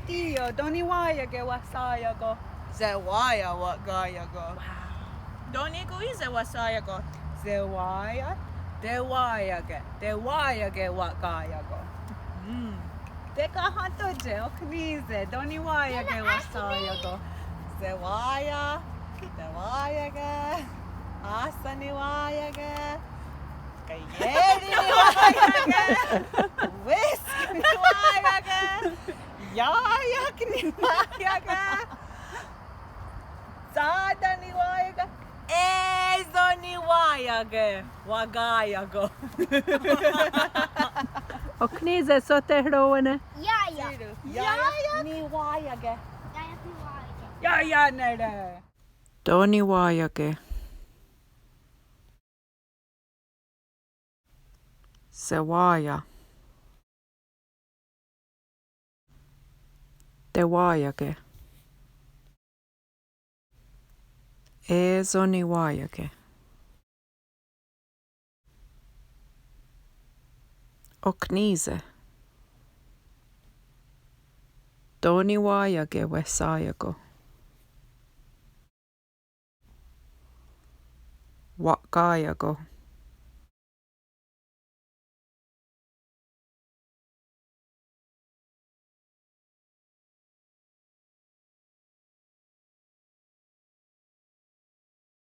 Dio, doni waya ge wasaya go. Zewaya what gaya go. Doni guize wasaya go. Zewaya, dewaya ge what gaya go. Deka hanto je oknize, doni waya ge wasaya go. Zewaya, dewaya ge, asani waya ge. Kayeri waya ge, whisk waya ge. Yayak ni wayaga. Zada ni wayaga. Ezo ni wayaga. Wagayago. Oknize soterroene. Yayak ni wayaga. Ya nere. Doni wayage. Sewaya. Dewayage. Ezoni wayage. Oknize. Doni wayage wesayago. Wakayago.